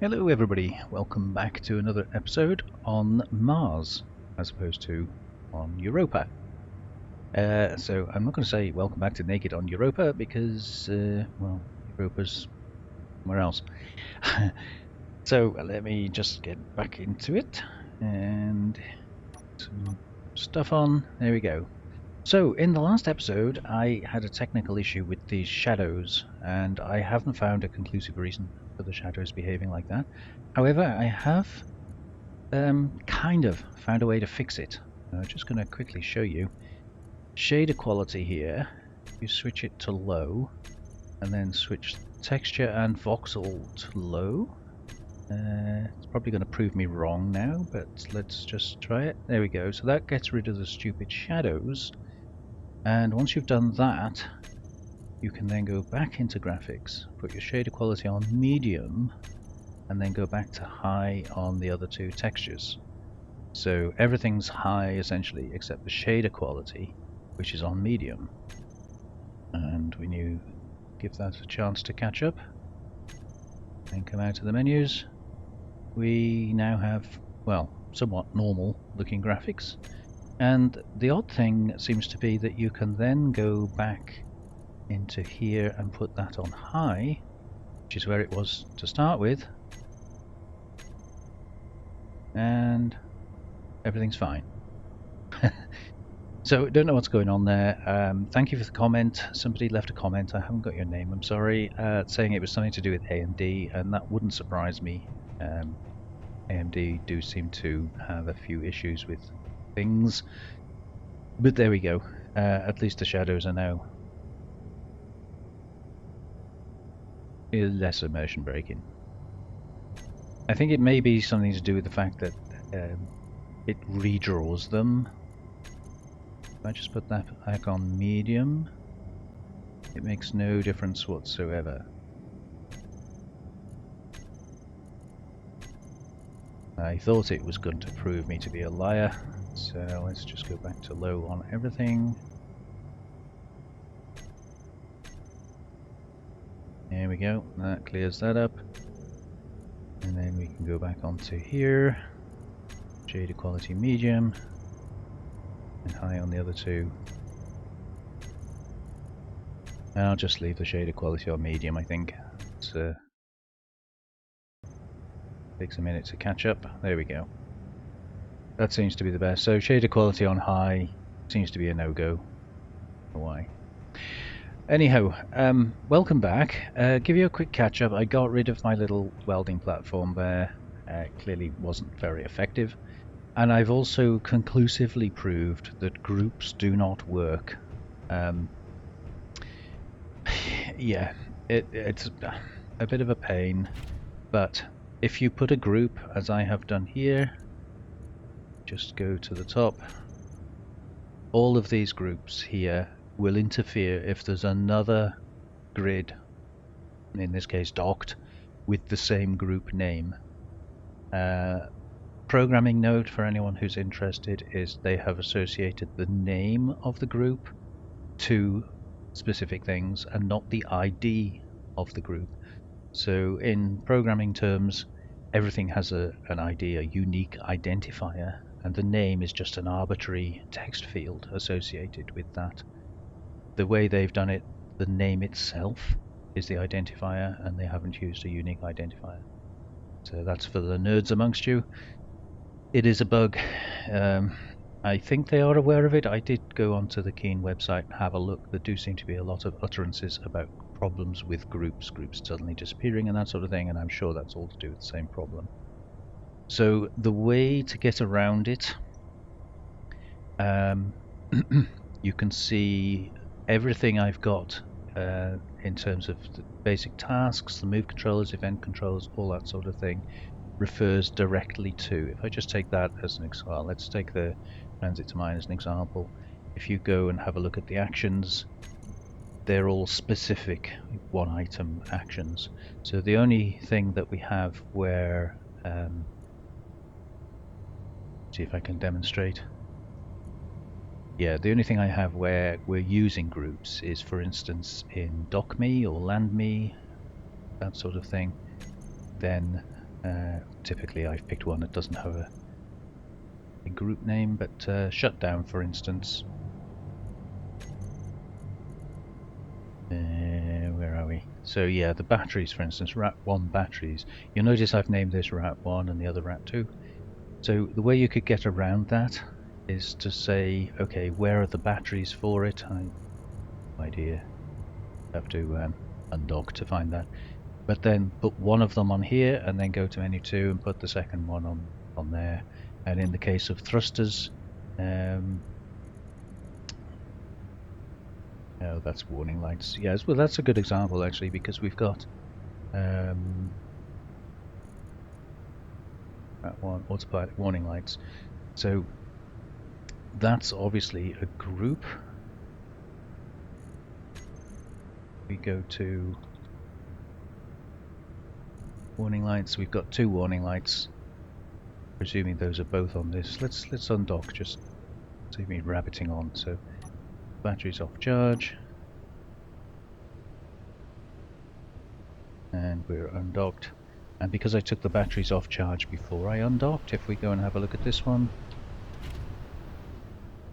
Hello everybody, welcome back to another episode on Mars, as opposed to on Europa. So I'm not going to say welcome back to Naked on Europa because, well, Europa's somewhere else. So let me just get back into it and some stuff on. There we go. So in the last episode I had a technical issue with these shadows and I haven't found a conclusive reason for the shadows behaving like that. However, I have kind of found a way to fix it. I'm just going to quickly show you. Shader quality here, you switch it to low and then switch texture and voxel to low. It's probably going to prove me wrong now, but let's just try it. There we go. So that gets rid of the stupid shadows. And once you've done that, you can then go back into graphics, put your shader quality on medium, and then go back to high on the other two textures. So everything's high essentially except the shader quality, which is on medium. And when you give that a chance to catch up and come out of the menus, we now have, well, somewhat normal looking graphics. And the odd thing seems to be that you can then go back into here and put that on high, which is where it was to start with, and everything's fine. So don't know what's going on there. Thank you for the comment. Somebody left a comment, I haven't got your name, I'm sorry, saying it was something to do with AMD, and that wouldn't surprise me. AMD do seem to have a few issues with things, but there we go. At least the shadows are now less immersion breaking. I think it may be something to do with the fact that it redraws them. If I just put that back on medium, it makes no difference whatsoever. I thought it was going to prove me to be a liar, so let's just go back to low on everything. There we go, that clears that up. And then we can go back onto here, shader quality medium, and high on the other two. And I'll just leave the shader quality on medium, I think. It's, takes a minute to catch up. There we go. That seems to be the best. So shader quality on high seems to be a no-go. Why? Anyhow, welcome back. Give you a quick catch-up. I got rid of my little welding platform there. Clearly wasn't very effective. And I've also conclusively proved that groups do not work. Yeah, it's a bit of a pain, but if you put a group, as I have done here, just go to the top, all of these groups here will interfere if there's another grid, in this case docked, with the same group name. Programming note for anyone who's interested is they have associated the name of the group to specific things and not the ID of the group. So in programming terms, everything has an ID, a unique identifier, and the name is just an arbitrary text field associated with that. The way they've done it, the name itself is the identifier, and they haven't used a unique identifier. So that's for the nerds amongst you. It is a bug. I think they are aware of it. I did go onto the Keen website and have a look. There do seem to be a lot of utterances about problems with groups suddenly disappearing and that sort of thing, and I'm sure that's all to do with the same problem. So the way to get around it, you can see everything I've got in terms of the basic tasks, the move controllers, event controllers, all that sort of thing, refers directly to. If I just take that as an example, let's take the transit to mine as an example. If you go and have a look at the actions, they're all specific one item actions. So the only thing that we have where, see if I can demonstrate. Yeah, the only thing I have where we're using groups is, for instance, in dock me or land me, that sort of thing. Then Typically I've picked one that doesn't have a group name, but shutdown, for instance. Where are we? So yeah, the batteries, for instance, RAT1 batteries. You'll notice I've named this RAT1 and the other RAT2. So the way you could get around that is to say, okay, where are the batteries for it? I have no idea. I have to undock to find that. But then put one of them on here and then go to menu 2 and put the second one on there. And in the case of thrusters, oh, that's warning lights. Yes, well, that's a good example actually, because we've got that one, autopilot warning lights. So that's obviously a group. We go to warning lights. We've got 2 warning lights. Presuming those are both on this. Let's undock, just save me rabbiting on. So batteries off charge. And we're undocked. And because I took the batteries off charge before I undocked, if we go and have a look at this one,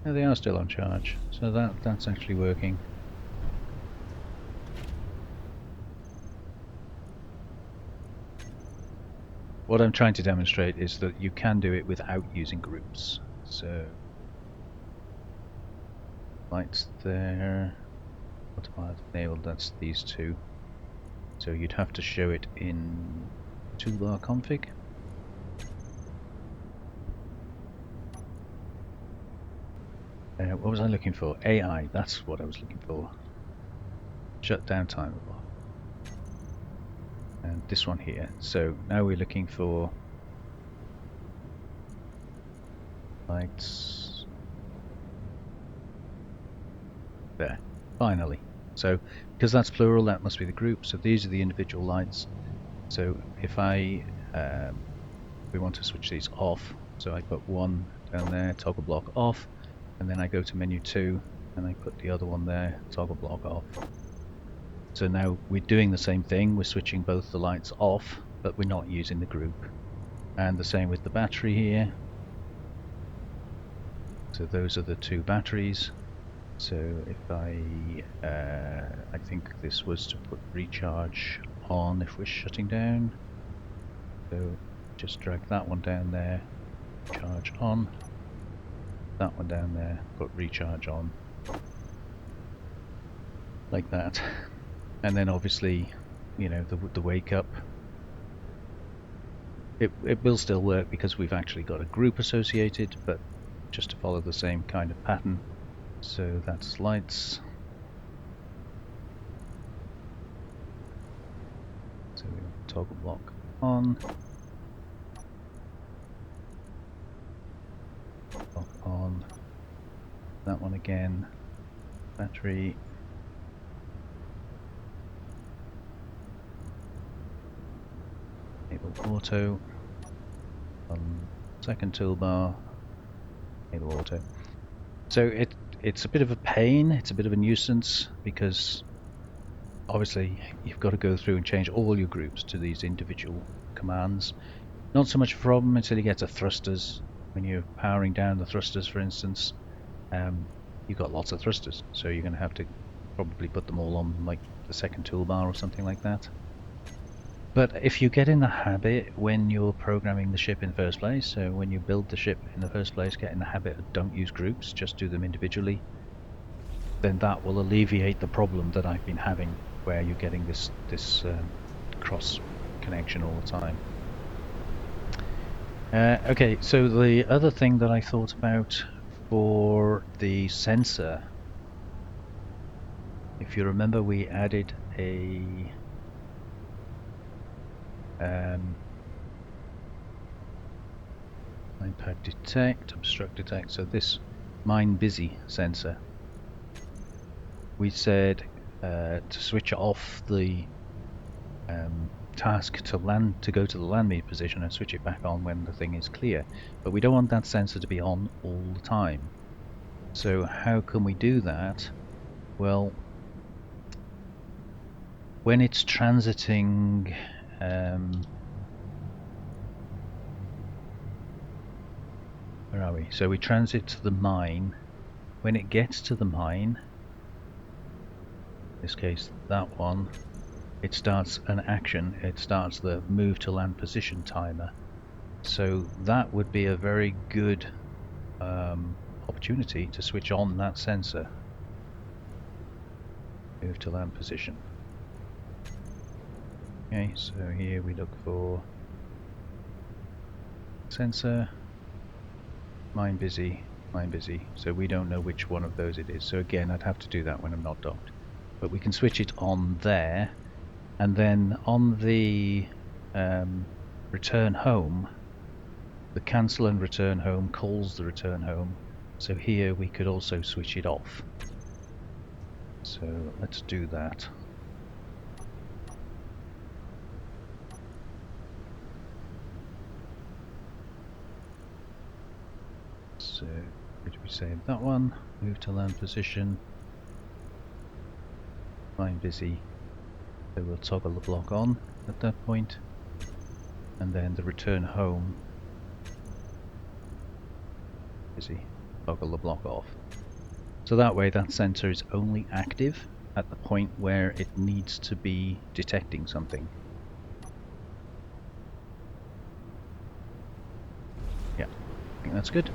yeah, they are still on charge. So that's actually working. What I'm trying to demonstrate is that you can do it without using groups. So lights there, autopilot enabled, that's these 2. So you'd have to show it in toolbar config. What was I looking for? AI, that's what I was looking for. Shutdown timer block. And this one here. So now we're looking for lights. There, finally. So because that's plural, that must be the group. So these are the individual lights. So if we want to switch these off, so I put one down there, toggle block off, and then I go to menu 2 and I put the other one there, toggle block off. So now we're doing the same thing, we're switching both the lights off, but we're not using the group. And the same with the battery here. So those are the 2 batteries. So if I think this was to put recharge on if we're shutting down. So just drag that one down there, charge on. That one down there, put recharge on. Like that. And then obviously, you know, the wake up. It will still work because we've actually got a group associated, but just to follow the same kind of pattern. So that's lights. So we toggle block on. Block on. That one again. Battery. Enable auto. On second toolbar. Enable auto. So it's a bit of a pain, it's a bit of a nuisance, because obviously you've got to go through and change all your groups to these individual commands. Not so much a problem until you get to thrusters. When you're powering down the thrusters, for instance, you've got lots of thrusters, so you're going to have to probably put them all on like the second toolbar or something like that. But if you get in the habit when you're programming the ship in the first place, so when you build the ship in the first place, get in the habit of don't use groups, just do them individually, then that will alleviate the problem that I've been having, where you're getting this cross connection all the time. Okay, so the other thing that I thought about for the sensor, if you remember, we added a iPad detect, obstruct detect, so this mine busy sensor. We said to switch off the task to go to the land me position and switch it back on when the thing is clear, but we don't want that sensor to be on all the time. So how can we do that? Well, when it's transiting Where are we? So we transit to the mine. When it gets to the mine, in this case that one, it starts an action. It starts the move to land position timer. So that would be a very good opportunity to switch on that sensor. Move to land position. Okay, so here we look for sensor, mine busy, mine busy. So we don't know which one of those it is. So again, I'd have to do that when I'm not docked. But we can switch it on there, and then on the return home, the cancel and return home calls the return home. So here we could also switch it off. So let's do that. So where did we save that one? Move to land position. Mine busy. So we'll toggle the block on at that point. And then the return home. Busy. Toggle the block off. So that way that sensor is only active at the point where it needs to be detecting something. Yeah, I think that's good.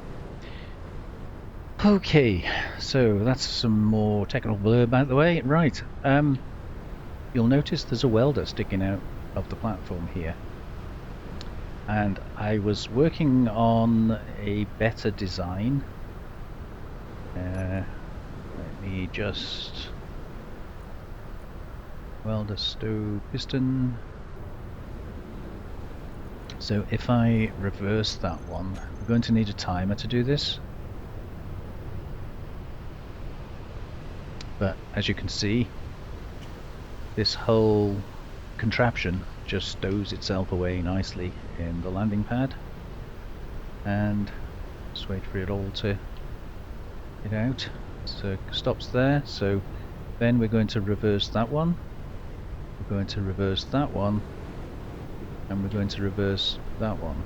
Okay, so that's some more technical blurb out of the way. Right, you'll notice there's a welder sticking out of the platform here. And I was working on a better design. Let me just welder stow piston. So if I reverse that one, we're going to need a timer to do this. But as you can see, this whole contraption just stows itself away nicely in the landing pad. And just wait for it all to get out. So it stops there. So then we're going to reverse that one. We're going to reverse that one. And we're going to reverse that one.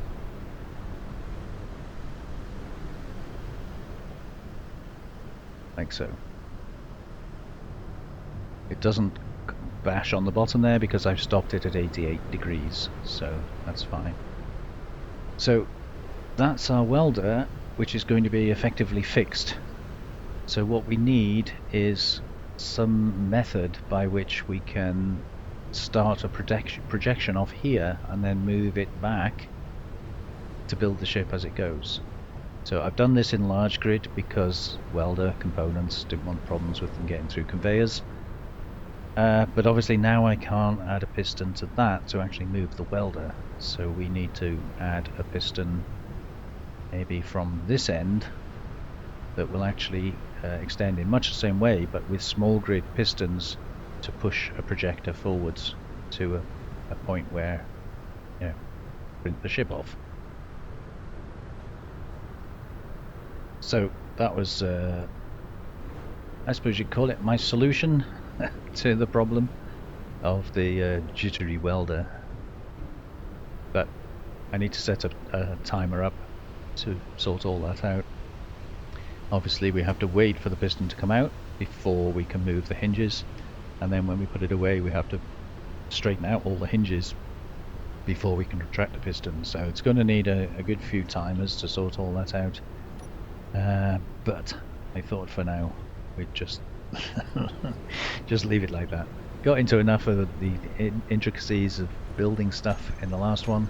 Like so. It doesn't bash on the bottom there because I've stopped it at 88 degrees, so that's fine. So that's our welder, which is going to be effectively fixed. So what we need is some method by which we can start a projection off here and then move it back to build the ship as it goes. So I've done this in large grid because welder components didn't want problems with them getting through conveyors. But obviously now I can't add a piston to that to actually move the welder, so we need to add a piston maybe from this end that will actually extend in much the same way, but with small grid pistons to push a projector forwards to a point where, you know, print the ship off. So that was, I suppose you'd call it my solution to the problem of the jittery welder. But I need to set a timer up to sort all that out. Obviously we have to wait for the piston to come out before we can move the hinges, and then when we put it away we have to straighten out all the hinges before we can retract the piston. So it's going to need a good few timers to sort all that out. But I thought for now we'd just just leave it like that. Got into enough of the intricacies of building stuff in the last one,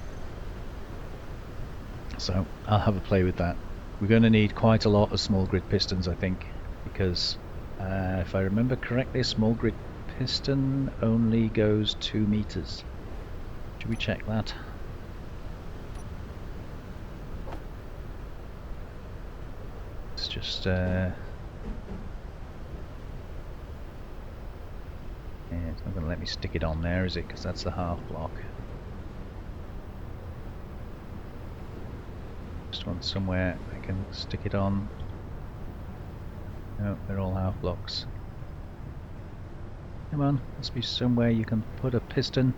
so I'll have a play with that. We're going to need quite a lot of small grid pistons, I think, because if I remember correctly, a small grid piston only goes 2 meters. Should we check that? It's just yeah, it's not going to let me stick it on there, is it? Because that's the half block. Just want somewhere I can stick it on. No, they're all half blocks. Come on, must be somewhere you can put a piston.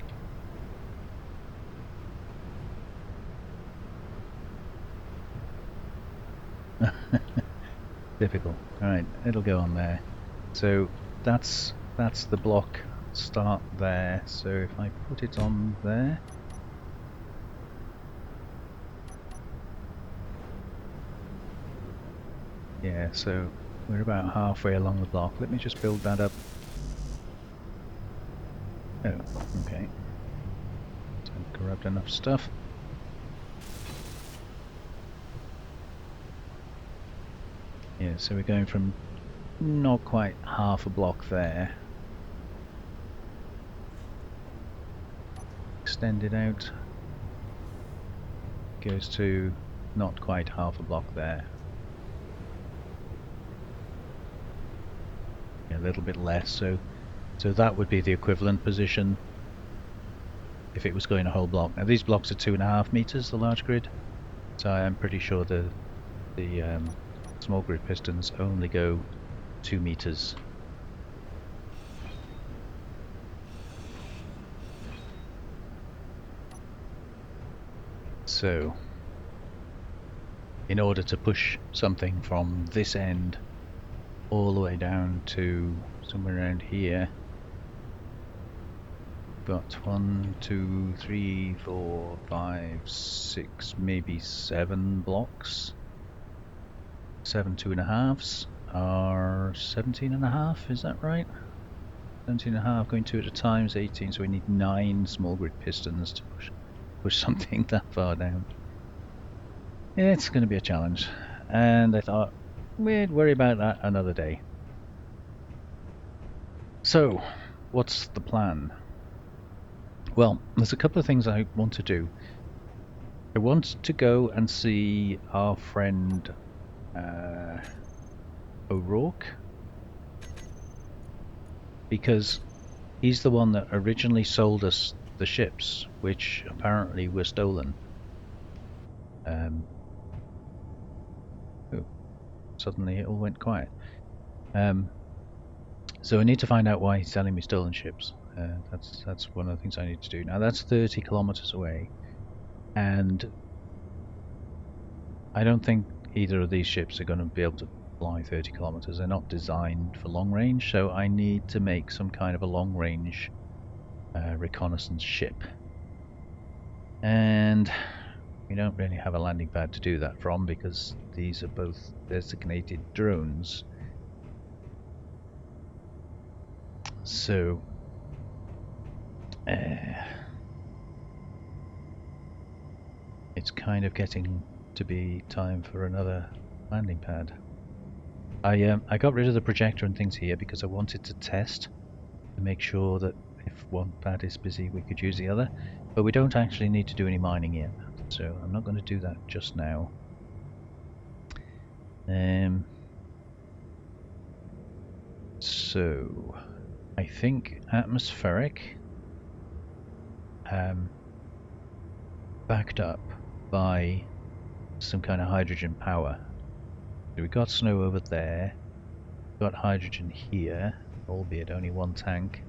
Difficult. Alright, it'll go on there. So that's the block start there. So if I put it on there. Yeah, so we're about halfway along the block. Let me just build that up. Oh, okay. So I've grabbed enough stuff. Yeah, so we're going from not quite half a block there. Extend it out. Goes to not quite half a block there. Yeah, a little bit less, so that would be the equivalent position if it was going a whole block. Now these blocks are 2.5 meters, the large grid, so I'm pretty sure the small grid pistons only go 2 meters. So in order to push something from this end all the way down to somewhere around here, got 1, 2, 3, 4, 5, 6, maybe 7 blocks. 7 2.5s are 17.5, is that right? 17.5 going 2 at a time is 18, so we need 9 small grid pistons to push something that far down. It's going to be a challenge, and I thought we'd worry about that another day. So, what's the plan? Well, there's a couple of things I want to do. I want to go and see our friend O'Rourke, because he's the one that originally sold us the ships, which apparently were stolen. Oh, suddenly it all went quiet. So I need to find out why he's selling me stolen ships. That's one of the things I need to do. Now that's 30 kilometers away, and I don't think either of these ships are going to be able to fly 30 kilometers. They're not designed for long range, so I need to make some kind of a long range reconnaissance ship. And we don't really have a landing pad to do that from, because these are both designated drones. So it's kind of getting to be time for another landing pad. I got rid of the projector and things here because I wanted to test to make sure that if one pad is busy we could use the other, but we don't actually need to do any mining yet, so I'm not going to do that just now. So I think atmospheric, backed up by some kind of hydrogen power. So we've got snow over there, we've got hydrogen here, albeit only one tank.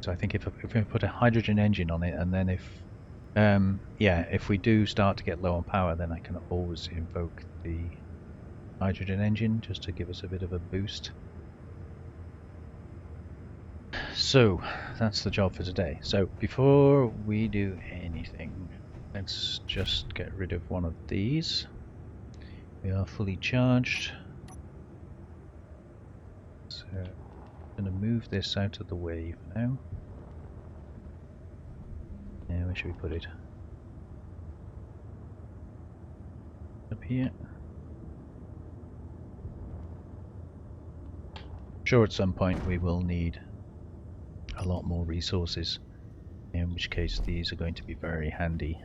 So I think if we put a hydrogen engine on it, and then if we do start to get low on power, then I can always invoke the hydrogen engine just to give us a bit of a boost. So that's the job for today. So before we do anything, let's just get rid of one of these. We are fully charged. So I'm going to move this out of the way for now. Yeah, where should we put it? Up here. Sure, at some point we will need a lot more resources, in which case these are going to be very handy.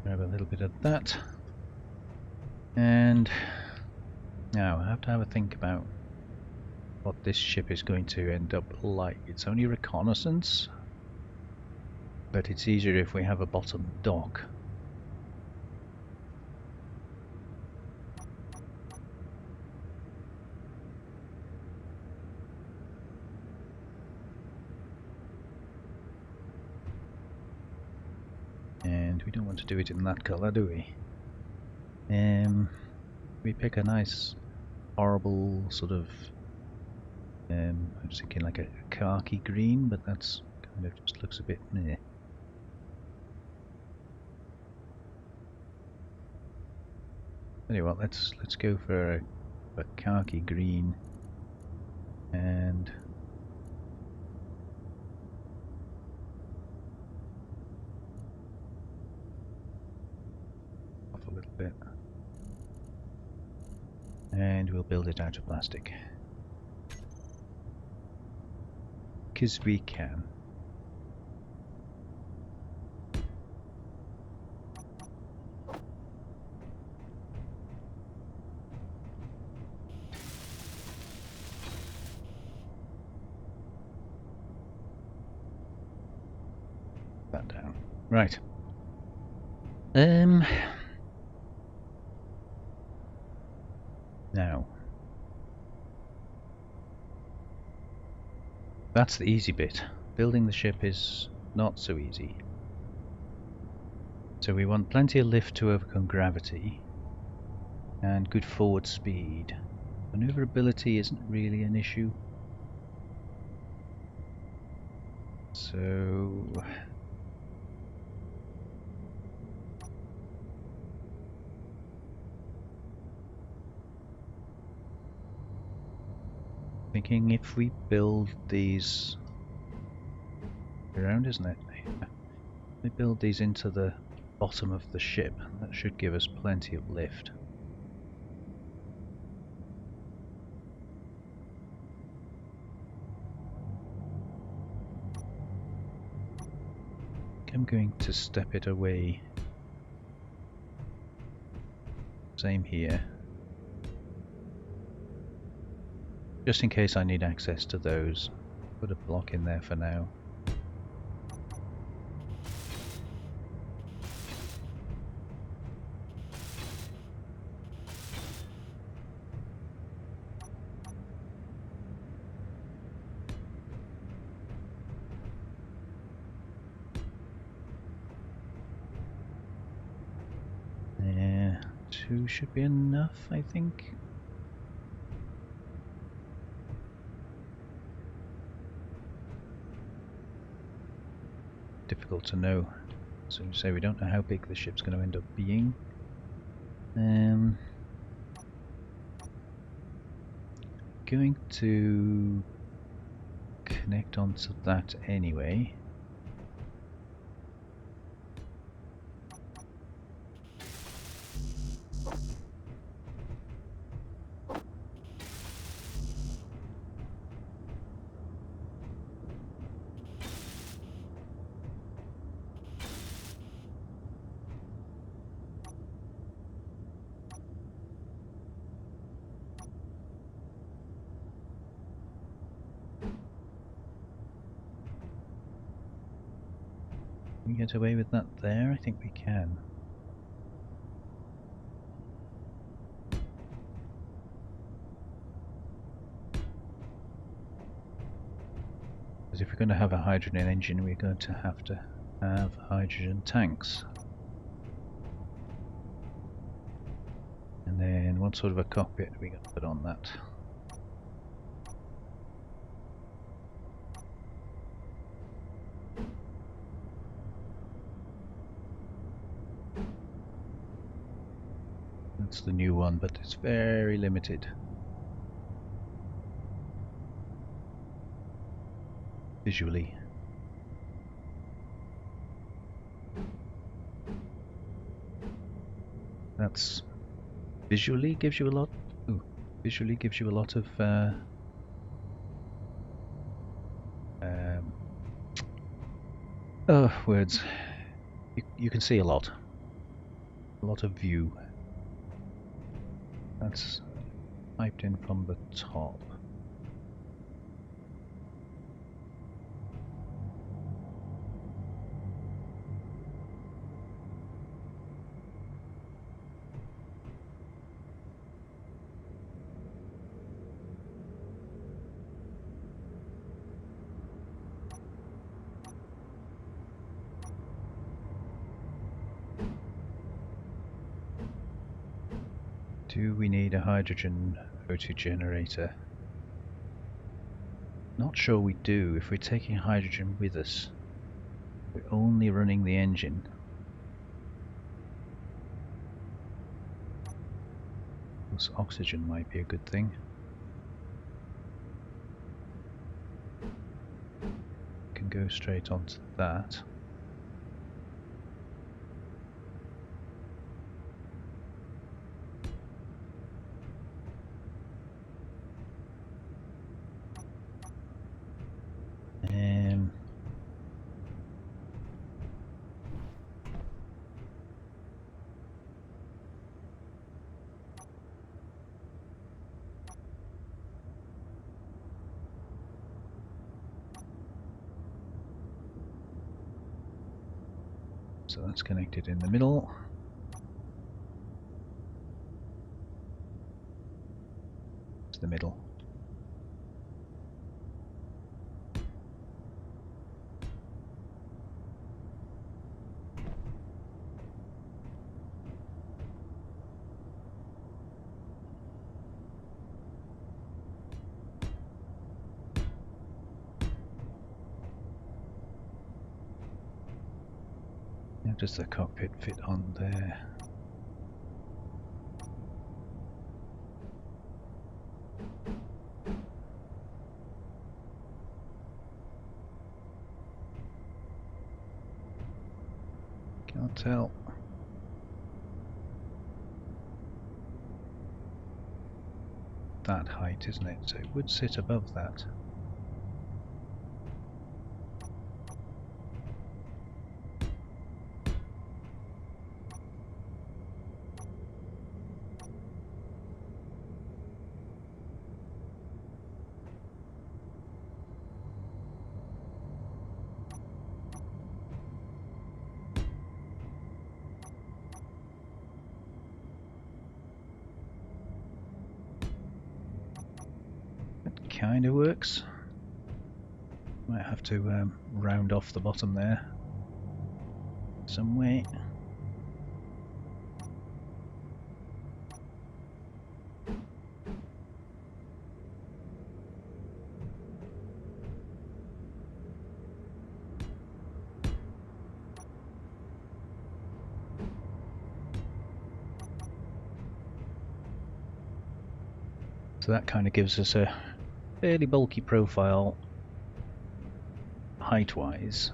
Grab a little bit of that. And now I have to have a think about what this ship is going to end up like. It's only reconnaissance. but it's easier if we have a bottom dock. And we don't want to do it in that colour, do we? We pick a nice, horrible sort of, I was thinking like a khaki green, but that's kind of just looks a bit meh. Anyway, let's go for a khaki green and off a little bit. And we'll build it out of plastic. 'Cause we can. That down. Right. Now. That's the easy bit. Building the ship is not so easy. So we want plenty of lift to overcome gravity and good forward speed. Maneuverability isn't really an issue. So thinking if we build these around, isn't it? We build these into the bottom of the ship. That should give us plenty of lift. I'm going to step it away. Same here. Just in case I need access to those. Put a block in there for now. Yeah, 2 should be enough, I think. Difficult to know. So you say we don't know how big the ship's going to end up being. Going to connect onto that anyway. Can we get away with that there? I think we can. Because if we're going to have a hydrogen engine, we're going to have hydrogen tanks. And then what sort of a cockpit are we going to put on that? That's the new one, but it's very limited. Visually. That's visually gives you a lot. Ooh, visually gives you a lot of words. You can see a lot of view. That's typed in from the top. Do we need a hydrogen O2 generator? Not sure we do. If we're taking hydrogen with us, we're only running the engine. Plus oxygen might be a good thing. Can go straight onto that. So that's connected in the middle. It's the middle. How does the cockpit fit on there? Can't tell. That height, isn't it? So it would sit above that. Kind of works. Might have to round off the bottom there some way. So that kind of gives us a fairly bulky profile height-wise.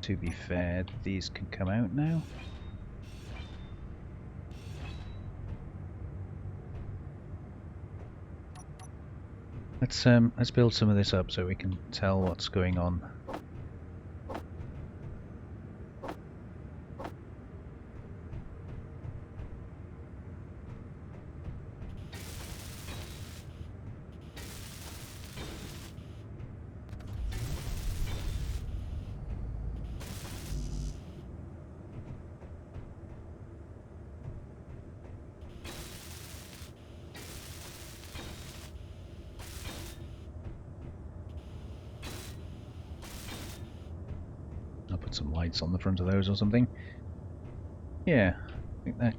To be fair, these can come out now. Let's build some of this up so we can tell what's going on. Some lights on the front of those or something. Yeah, I think they're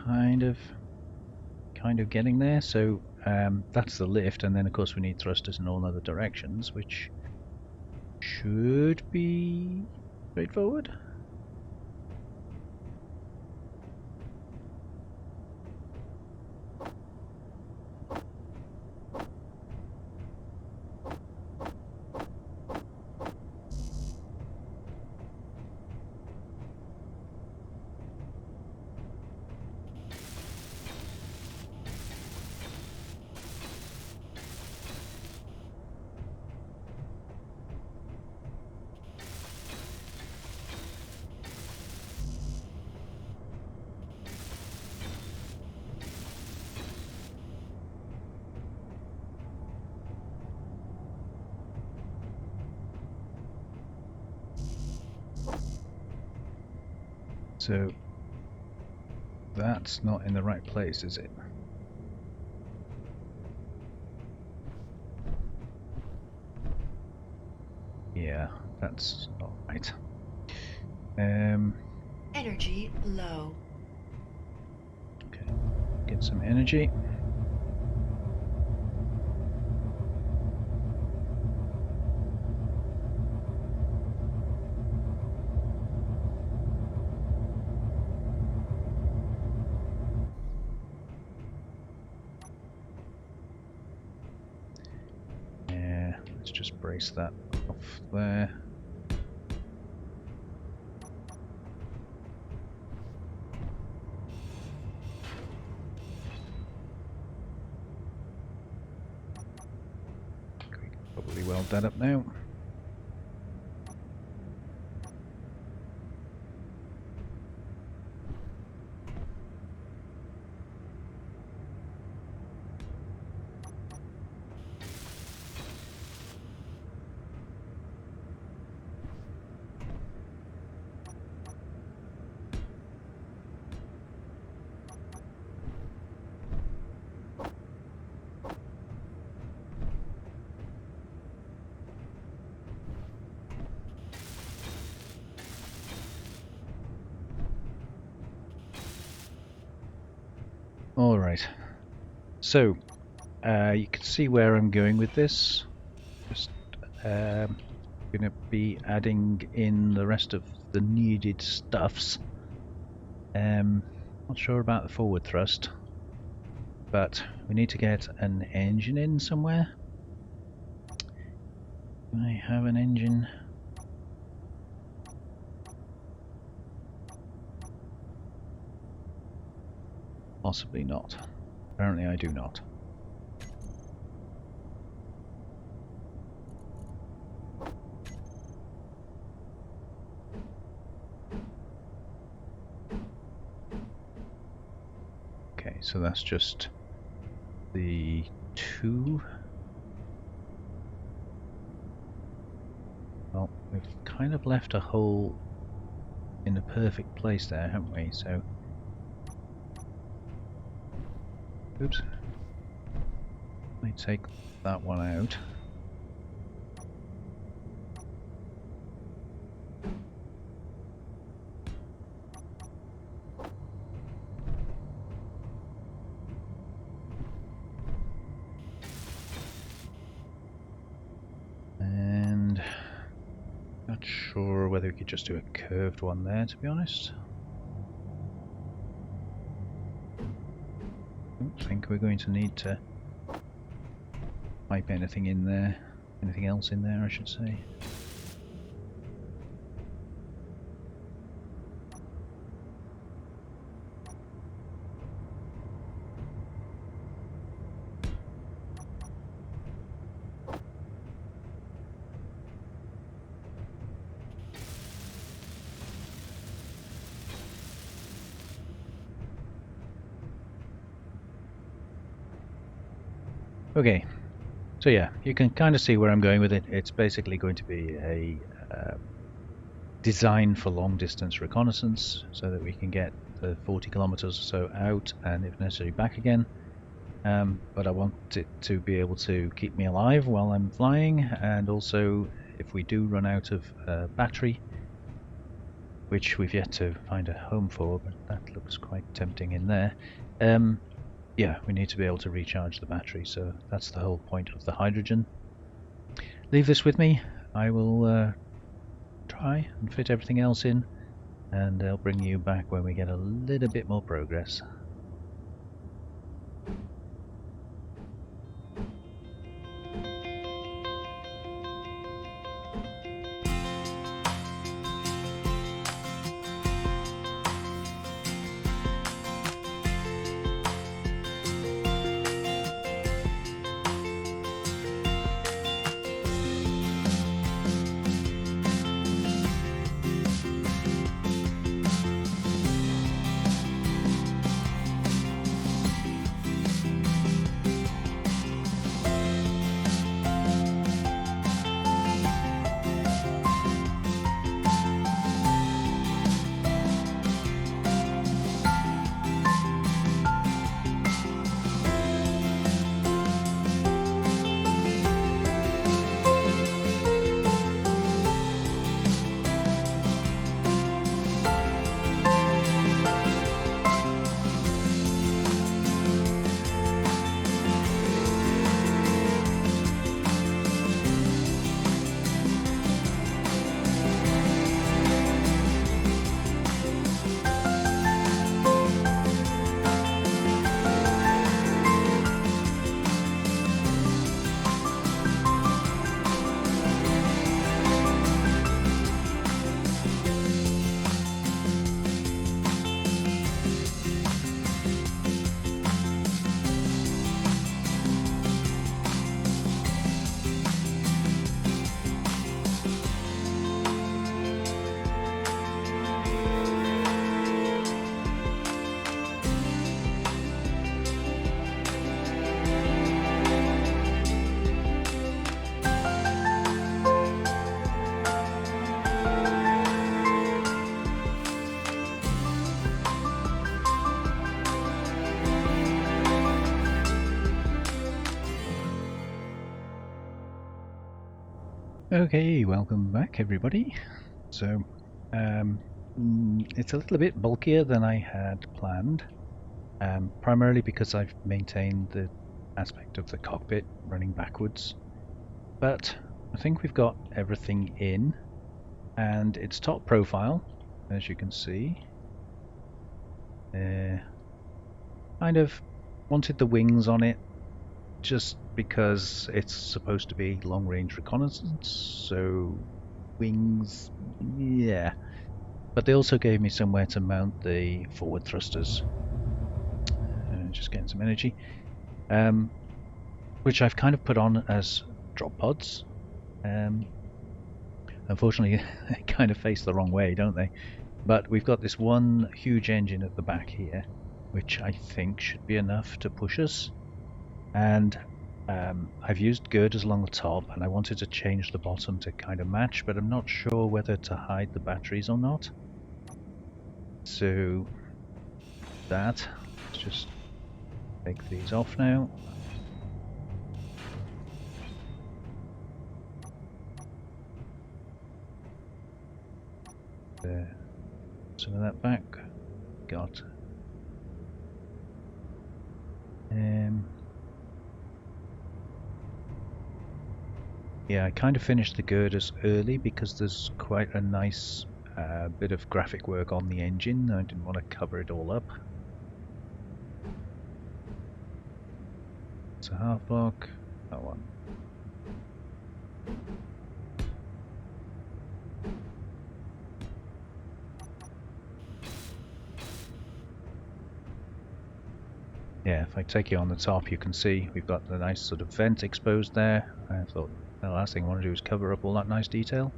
kind of getting there. So that's the lift, and then of course we need thrusters in all other directions, which should be straightforward. So that's not in the right place, is it? Yeah, that's not right. Energy low. Okay. get some energy. Yeah, let's just brace that off there. We can probably weld that up now. Alright, so you can see where I'm going with this. Just going to be adding in the rest of the needed stuffs. Not sure about the forward thrust, but we need to get an engine in somewhere. Do I have an engine? Possibly not. Apparently I do not. Okay, so that's just the two. Well, we've kind of left a hole in the perfect place there, haven't we? So, oops. Let me take that one out. And not sure whether we could just do a curved one there, to be honest. Don't think we're going to need to pipe anything in there, anything else in there I should say. Okay, so yeah, you can kind of see where I'm going with it. It's basically going to be a design for long distance reconnaissance so that we can get the 40 kilometers or so out and if necessary back again. But I want it to be able to keep me alive while I'm flying, and also if we do run out of battery, which we've yet to find a home for, but that looks quite tempting in there. Yeah, we need to be able to recharge the battery, so that's the whole point of the hydrogen. Leave this with me. I will try and fit everything else in, and I'll bring you back when we get a little bit more progress. Okay, welcome back everybody. So, it's a little bit bulkier than I had planned, primarily because I've maintained the aspect of the cockpit running backwards. But I think we've got everything in, and it's top profile, as you can see. Kind of wanted the wings on it, just because it's supposed to be long-range reconnaissance, so wings, yeah. But they also gave me somewhere to mount the forward thrusters. Just getting some energy, which I've kind of put on as drop pods. Unfortunately, they kind of face the wrong way, don't they? But we've got this one huge engine at the back here, which I think should be enough to push us. And I've used girders along the top, and I wanted to change the bottom to kind of match, but I'm not sure whether to hide the batteries or not. So let's just take these off now. Some of that back. Got yeah, I kind of finished the girders early because there's quite a nice bit of graphic work on the engine. I didn't want to cover it all up. It's a half block. That one. Yeah, if I take you on the top, you can see we've got the nice sort of vent exposed there. I thought the last thing I want to do is cover up all that nice detail.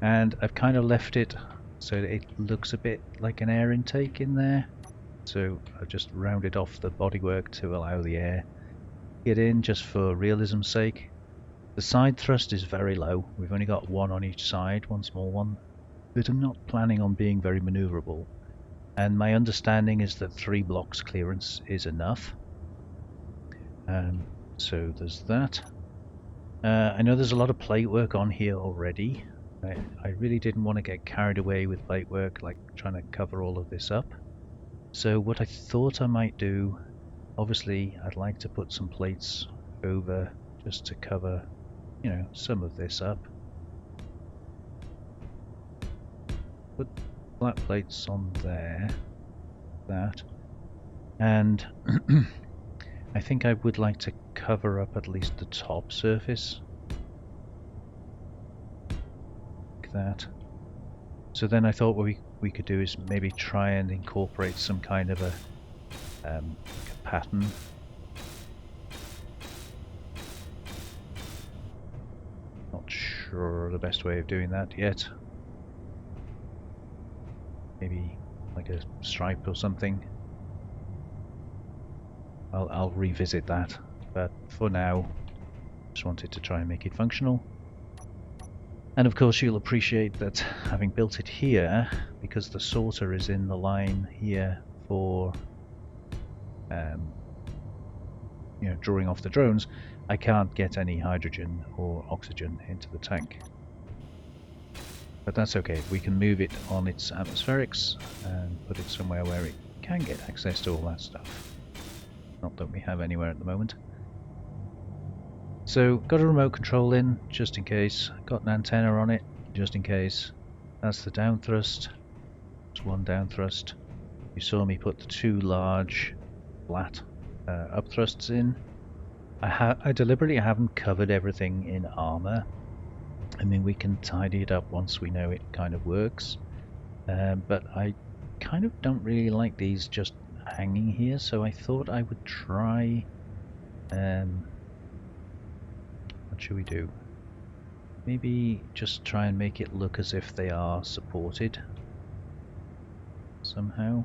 And I've kind of left it so that it looks a bit like an air intake in there. So I've just rounded off the bodywork to allow the air to get in, just for realism's sake. The side thrust is very low. We've only got one on each side, one small one. But I'm not planning on being very maneuverable. And my understanding is that 3 blocks clearance is enough. So there's that. I know there's a lot of plate work on here already. I really didn't want to get carried away with plate work, like trying to cover all of this up. So what I thought I might do, obviously I'd like to put some plates over just to cover, you know, some of this up. Put flat plates on there, that, and I think I would like to cover up at least the top surface, like that. So then I thought what we could do is maybe try and incorporate some kind of a pattern. Not sure the best way of doing that yet. Maybe like a stripe or something. I'll revisit that, but for now, just wanted to try and make it functional. And of course you'll appreciate that having built it here, because the sorter is in the line here for you know, drawing off the drones, I can't get any hydrogen or oxygen into the tank. But that's okay, we can move it on its atmospherics and put it somewhere where it can get access to all that stuff. Not that we have anywhere at the moment. So, got a remote control in, just in case. Got an antenna on it, just in case. That's the down thrust. There's one down thrust. You saw me put the 2 large flat up thrusts in. I deliberately haven't covered everything in armor. I mean, we can tidy it up once we know it kind of works. But I kind of don't really like these just hanging here, so I thought I would try... what should we do? Maybe just try and make it look as if they are supported somehow.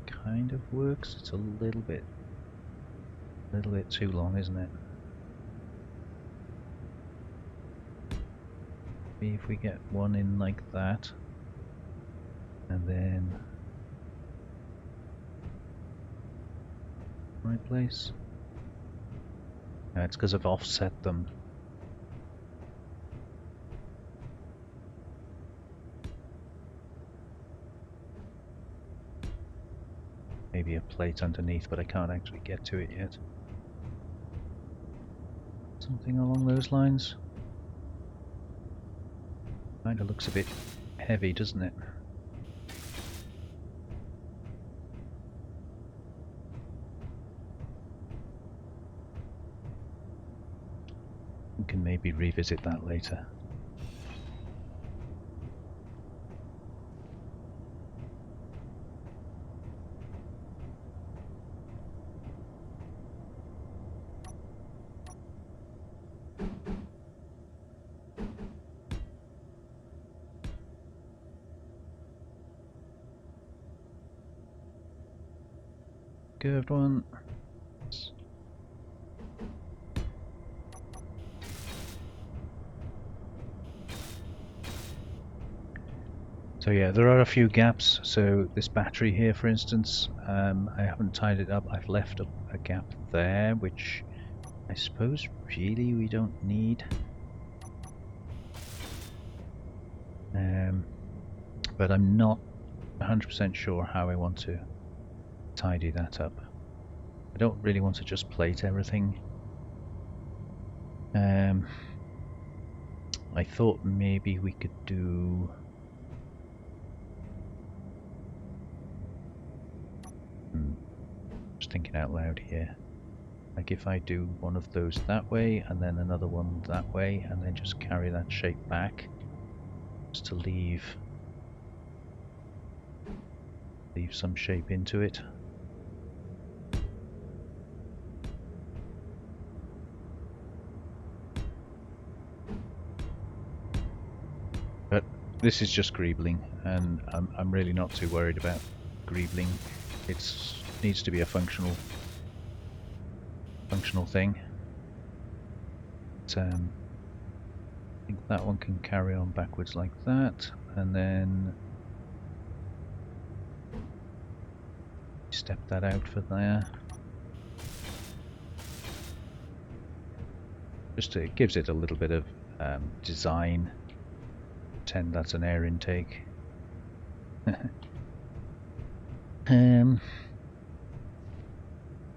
Kind of works. It's a little bit too long, isn't it? Maybe if we get one in like that, and then right place. No, it's because I've offset them. maybe a plate underneath, but I can't actually get to it yet. Something along those lines. Kinda looks a bit heavy, doesn't it? We can maybe revisit that later. Curved one. So yeah, there are a few gaps. So this battery here, for instance, I haven't tied it up. I've left a gap there, which I suppose really we don't need. But I'm not 100% sure how I want to tidy that up. I don't really want to just plate everything. I thought maybe we could do... Just thinking out loud here. Like if I do one of those that way and then another one that way and then just carry that shape back just to leave some shape into it. But this is just greebling, and I'm really not too worried about greebling. It needs to be a functional thing. But, I think that one can carry on backwards like that, and then step that out for there. Just it gives it a little bit of design. Pretend that's an air intake.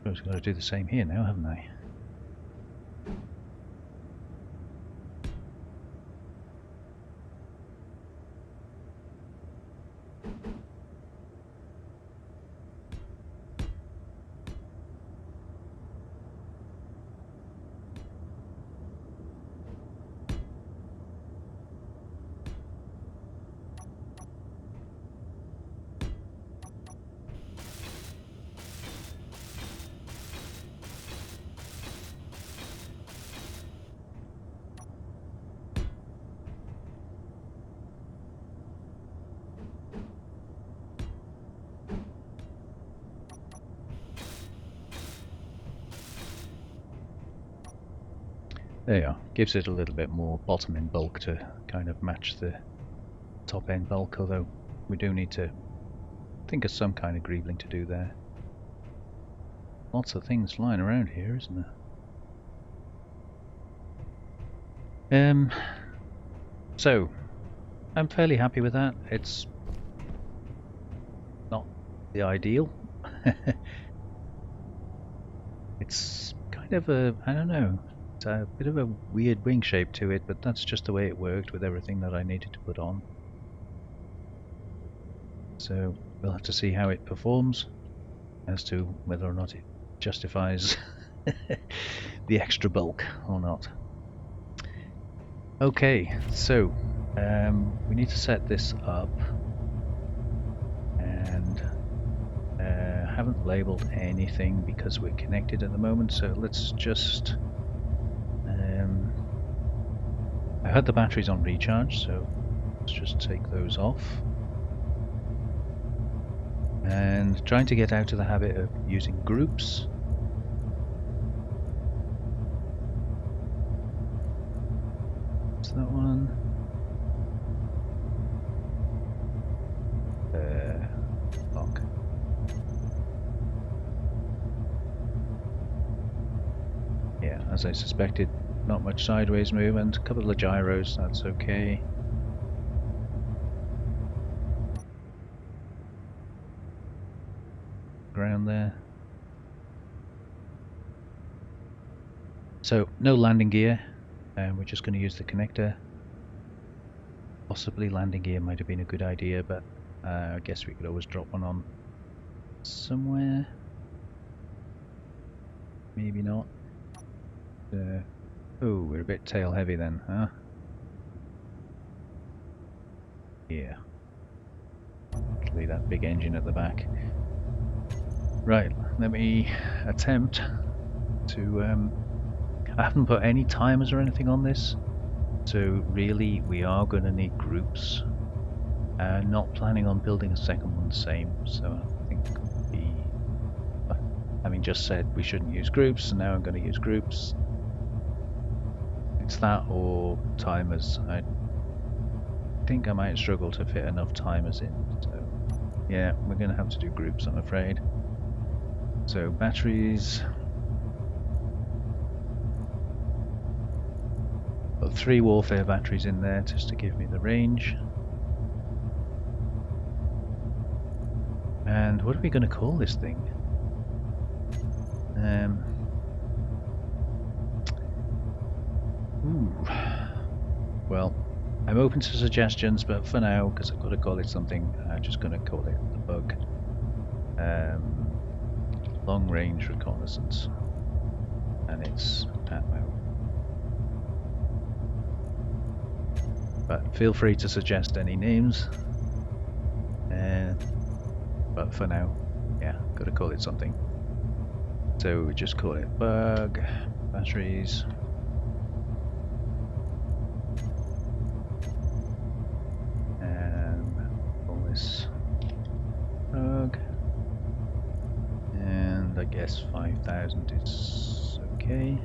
I've got to do the same here now, haven't I? There you are. Gives it a little bit more bottom end bulk to kind of match the top end bulk, although we do need to think of some kind of greebling to do there. Lots of things flying around here, isn't there? So I'm fairly happy with that. It's not the ideal. It's kind of a, I don't know, it's a bit of a weird wing shape to it, but that's just the way it worked with everything that I needed to put on. So we'll have to see how it performs as to whether or not it justifies the extra bulk or not. Okay, so we need to set this up, and haven't labeled anything because we're connected at the moment, so let's just I had the batteries on recharge, so let's just take those off. And trying to get out of the habit of using groups. What's that one? Lock. Yeah, as I suspected, not much sideways movement, a couple of gyros, that's okay. ground there. So no landing gear, and we're just going to use the connector. Possibly landing gear might have been a good idea, but I guess we could always drop one on somewhere. Maybe not. Oh, we're a bit tail heavy then, huh? Yeah. Actually, that big engine at the back. Right, let me attempt to... I haven't put any timers or anything on this, so really we are going to need groups. Not planning on building a second one the same, so I think having just said we shouldn't use groups, and now I'm going to use groups. It's that or timers. I think I might struggle to fit enough timers in, so yeah, we're going to have to do groups, I'm afraid. So batteries. Got 3 warfare batteries in there just to give me the range. And what are we going to call this thing? Well, I'm open to suggestions, but for now, because I've got to call it something, I'm just going to call it the bug. Long range reconnaissance. And it's ammo. But feel free to suggest any names. But for now, yeah, got to call it something. So we just call it bug, batteries. And call this bug. And I guess 5,000 is okay.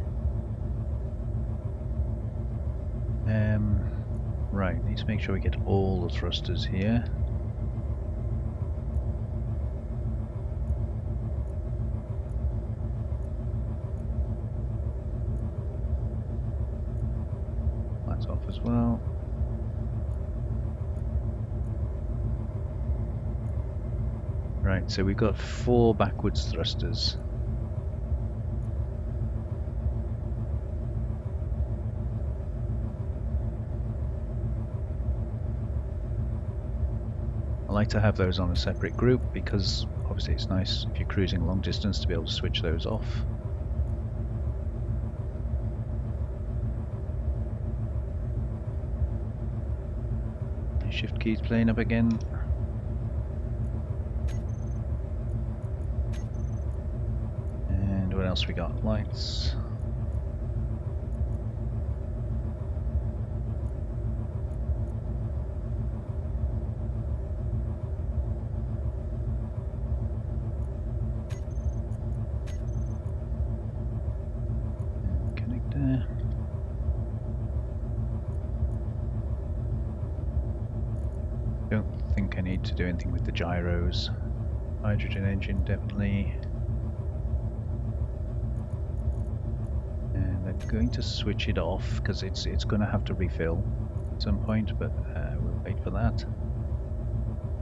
Right, need to make sure we get all the thrusters here. That's off as well. Right, so we've got 4 backwards thrusters. I like to have those on a separate group because obviously it's nice if you're cruising long distance to be able to switch those off. Shift keys playing up again. And what else we got? Lights. Don't think I need to do anything with the gyros. Hydrogen engine, definitely. And I'm going to switch it off because it's going to have to refill at some point, but we'll wait for that.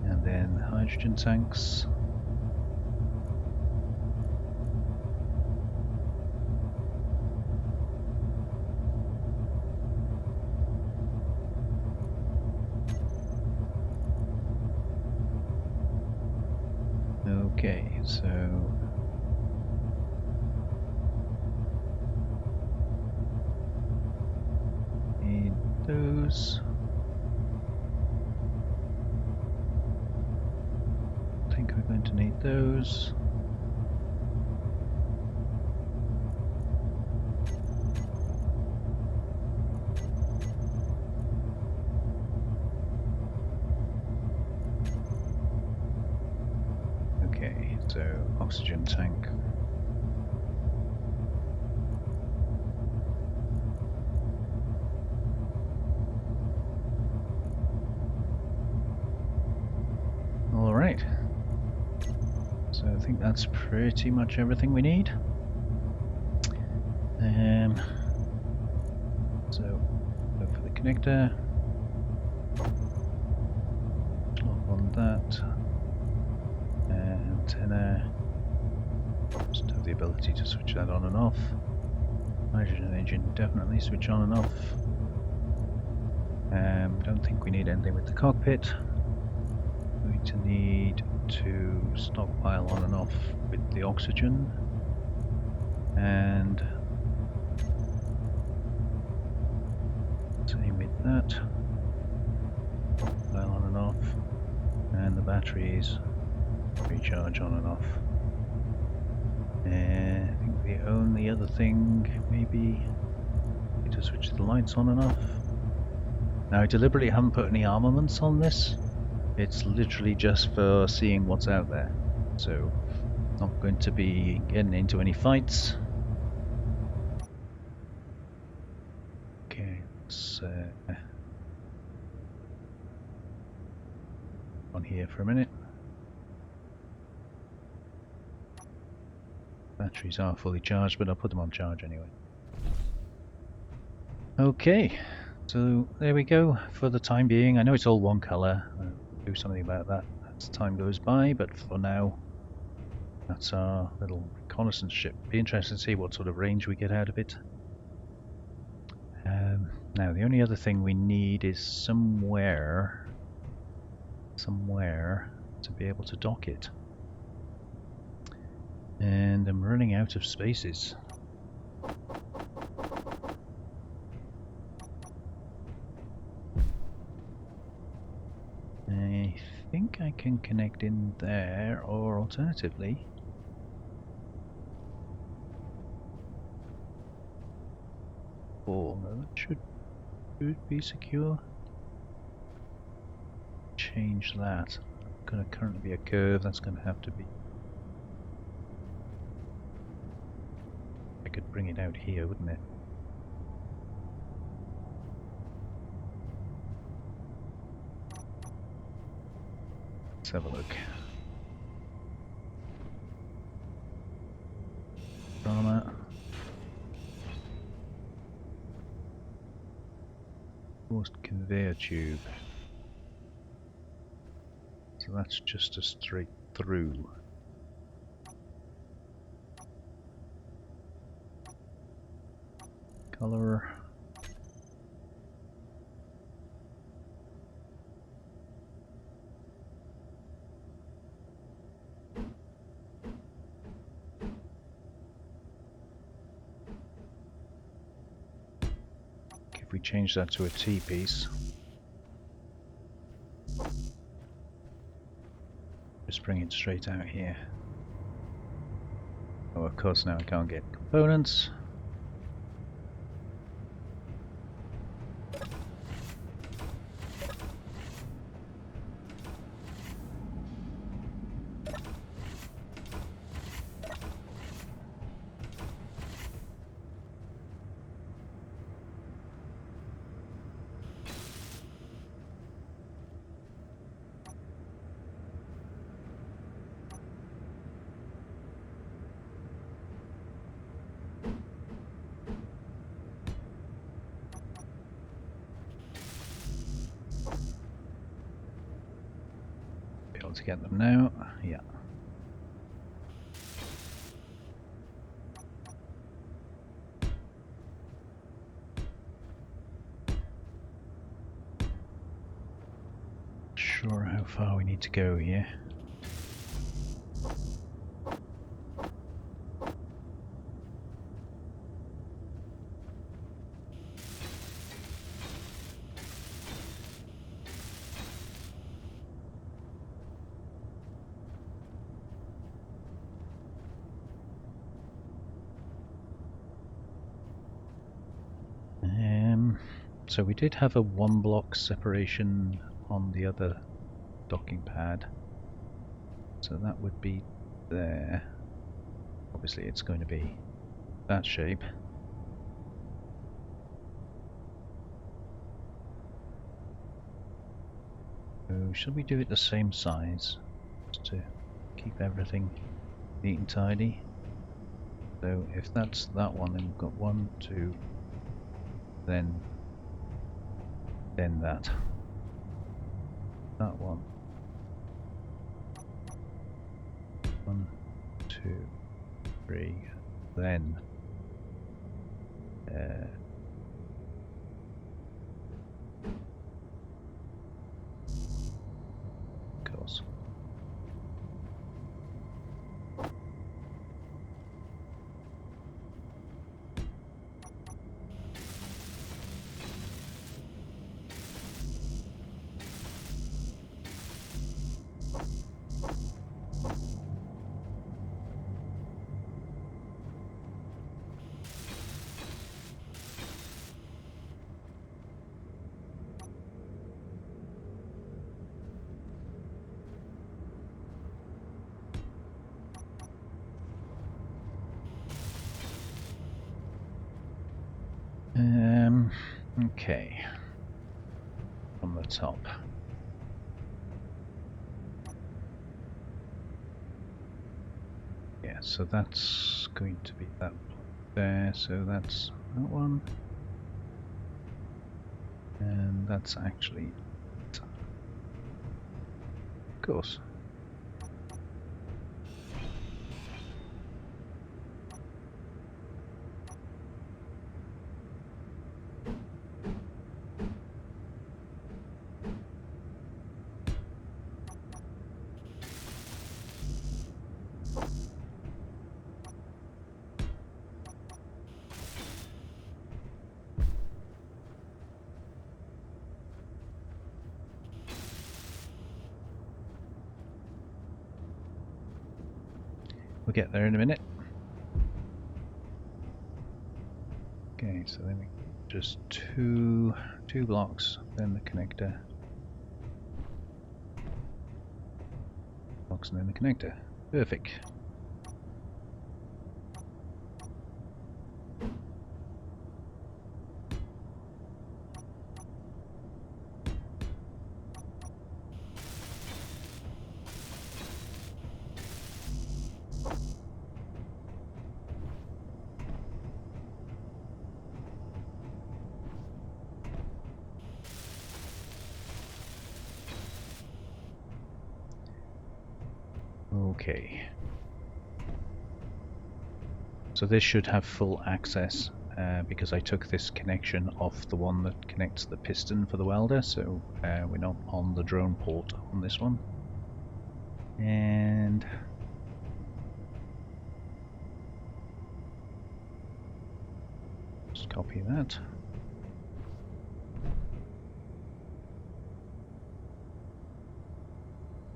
And then hydrogen tanks. Okay, so need those. I think we're going to need those. So, oxygen tank. Alright. So I think that's pretty much everything we need. So, go for the connector. Off on that. Antenna. Doesn't have the ability to switch that on and off. Hydrogen engine definitely switch on and off. Don't think we need anything with the cockpit. Going to need to stockpile on and off with the oxygen. And same with that. Stockpile on and off. And the batteries recharge on and off. I think the only other thing maybe to switch the lights on and off. Now I deliberately haven't put any armaments on this. It's literally just for seeing what's out there. So not going to be getting into any fights. Okay, let's on here for a minute. Batteries are fully charged, but I'll put them on charge anyway. Okay, so there we go for the time being. I know it's all one colour. I'll do something about that as time goes by, but for now, that's our little reconnaissance ship. Be interesting to see what sort of range we get out of it. Now, the only other thing we need is somewhere to be able to dock it. And I'm running out of spaces. I think I can connect in there, or alternatively... Oh, no, that should be secure. Change that. Going to currently be a curve, that's going to have to be... I could bring it out here, wouldn't it? Let's have a look. Drama. Forced conveyor tube. So that's just a straight through. Color. If we change that to a T-piece, just bring it straight out here. Oh, of course now I can't get components. To get them now, yeah. Sure how far we need to go here. So we did have a 1 block separation on the other docking pad, so that would be there. Obviously it's going to be that shape. So should we do it the same size, just to keep everything neat and tidy? So if that's that one, then we've got 1, 2, then that one, 1, 2, 3, then of course. Okay. On the top. Yeah, so that's going to be that there, so that's that one. And that's actually that. Of course. We'll get there in a minute. Okay, so then we just two blocks, then the connector. Blocks and then the connector. Perfect. Okay. So this should have full access because I took this connection off the one that connects the piston for the welder, so we're not on the drone port on this one. And just copy that.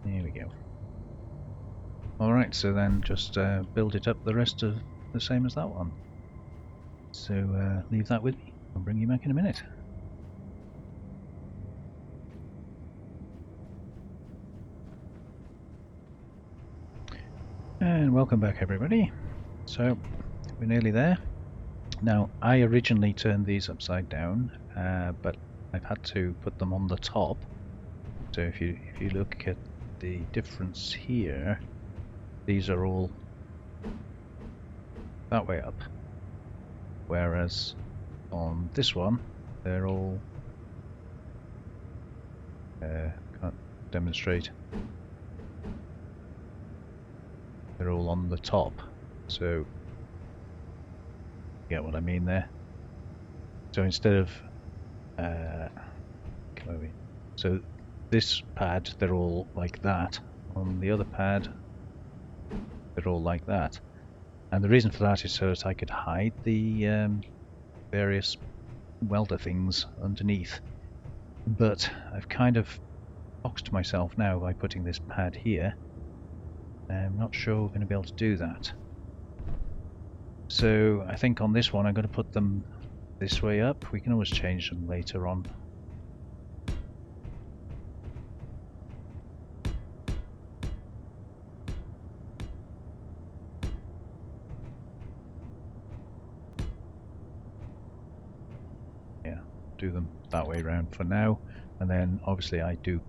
There we go. Alright, so then just build it up the rest of the same as that one. So leave that with me. I'll bring you back in a minute. And welcome back everybody. So we're nearly there. Now I originally turned these upside down, but I've had to put them on the top. So if you look at the difference here, these are all that way up, whereas on this one they're all can't demonstrate, they're all on the top, so you get what I mean there. So instead of so this pad they're all like that, on the other pad they're all like that. And the reason for that is so that I could hide the various welder things underneath. But I've kind of boxed myself now by putting this pad here. I'm not sure we're going to be able to do that. So I think on this one I'm going to put them this way up. We can always change them later on. Do them that way around for now, and then obviously I do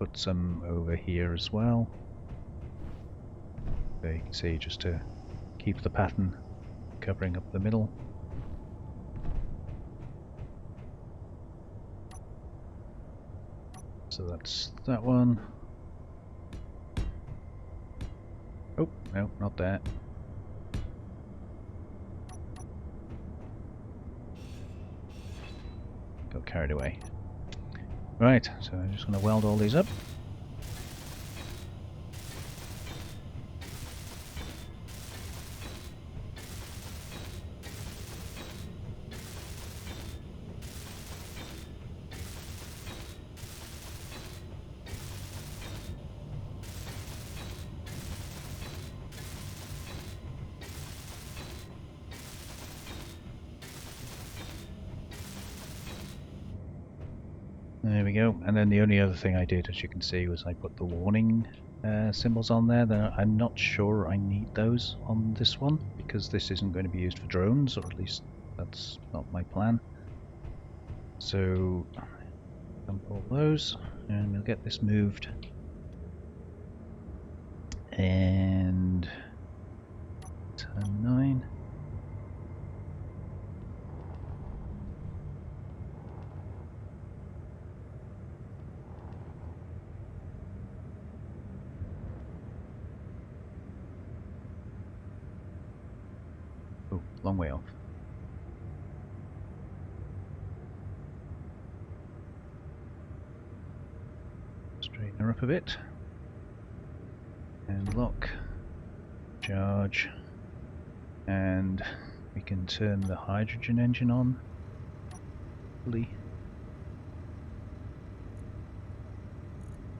put some over here as well. So you can see, just to keep the pattern covering up the middle. So that's that one. Oh, no, not that. carried away. Right, so I'm just going to weld all these up. There we go. And then the only other thing I did, as you can see, was I put the warning symbols on there. I'm not sure I need those on this one, because this isn't going to be used for drones, or at least that's not my plan. So, dump all those, and we'll get this moved. And turn 9. Oh, long way off. Straighten her up a bit. And lock. Charge. And we can turn the hydrogen engine on. Fully.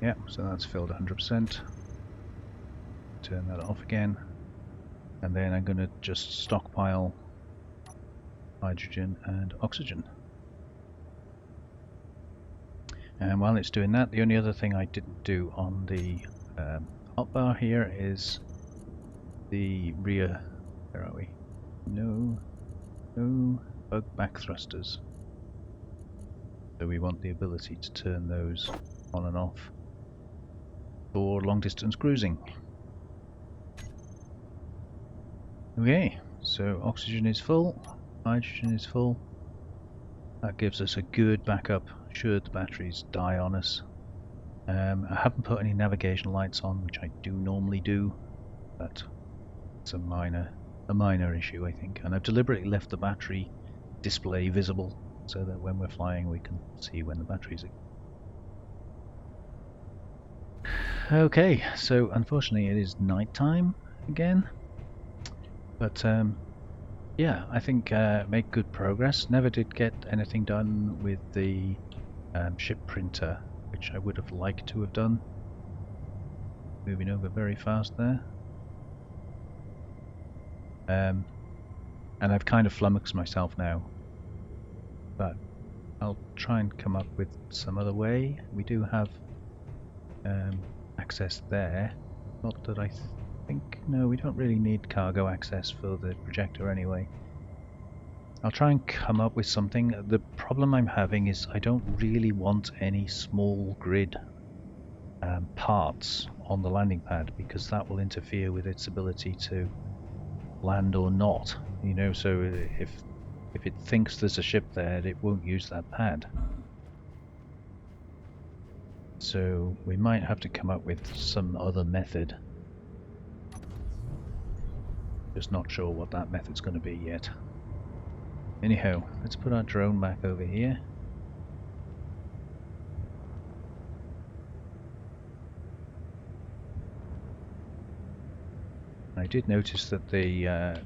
Yeah, so that's filled 100%. Turn that off again. And then I'm going to just stockpile hydrogen and oxygen. And while it's doing that, the only other thing I didn't do on the hotbar here is the rear. Where are we? No bug back thrusters. So we want the ability to turn those on and off for long distance cruising. Okay, so oxygen is full, hydrogen is full. That gives us a good backup should the batteries die on us. I haven't put any navigation lights on, which I do normally do, but it's a minor issue, I think. And I've deliberately left the battery display visible so that when we're flying we can see when the batteries are. Okay, so unfortunately it is night time again. But yeah, I think make good progress. Never did get anything done with the ship printer, which I would have liked to have done. Moving over very fast there. And I've kind of flummoxed myself now, but I'll try and come up with some other way. We do have access there. Not that I think, no, we don't really need cargo access for the projector anyway. I'll try and come up with something. The problem I'm having is I don't really want any small grid parts on the landing pad, because that will interfere with its ability to land or not, you know. So if it thinks there's a ship there, it won't use that pad. So we might have to come up with some other method. Just not sure what that method's going to be yet. Anyhow, let's put our drone back over here. I did notice that the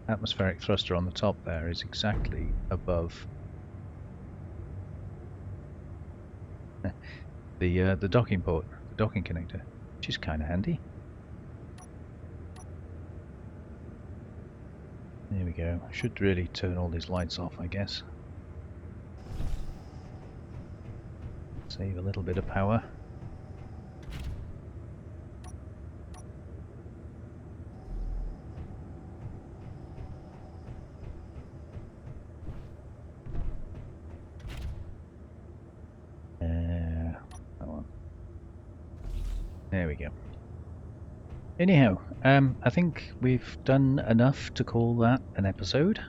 atmospheric thruster on the top there is exactly above the docking port, the docking connector, which is kind of handy. There we go. I should really turn all these lights off, I guess. Save a little bit of power. There we go. Anyhow, I think we've done enough to call that an episode.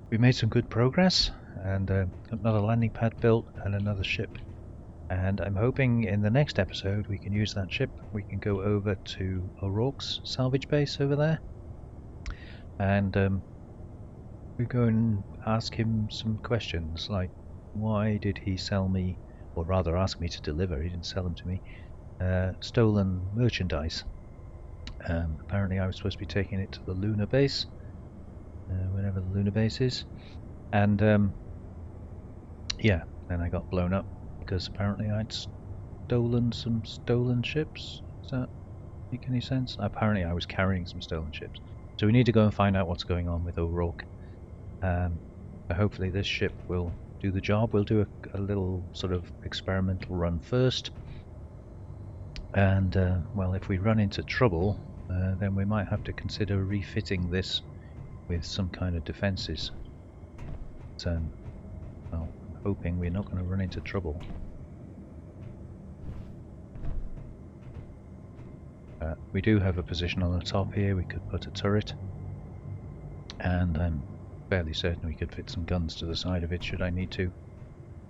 We made some good progress, and another landing pad built and another ship. And I'm hoping in the next episode we can use that ship. We can go over to O'Rourke's salvage base over there, and we go and ask him some questions, like why did he sell me, or rather ask me to deliver, he didn't sell them to me, stolen merchandise. Apparently I was supposed to be taking it to the lunar base, wherever the lunar base is, and yeah, then I got blown up because apparently I'd stolen some stolen ships. Does that make any sense? Apparently I was carrying some stolen ships. So we need to go and find out what's going on with O'Rourke. Hopefully this ship will do the job. We'll do a little sort of experimental run first. And, well, if we run into trouble, then we might have to consider refitting this with some kind of defences. But, well, I'm hoping we're not going to run into trouble. We do have a position on the top here. We could put a turret. And I'm fairly certain we could fit some guns to the side of it should I need to.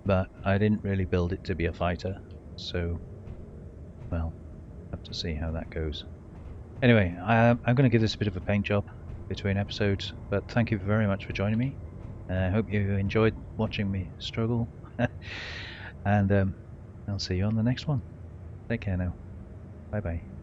But I didn't really build it to be a fighter, so, well, have to see how that goes. Anyway, I'm going to give this a bit of a paint job between episodes, but thank you very much for joining me. I hope you enjoyed watching me struggle, and I'll see you on the next one. Take care now. Bye bye.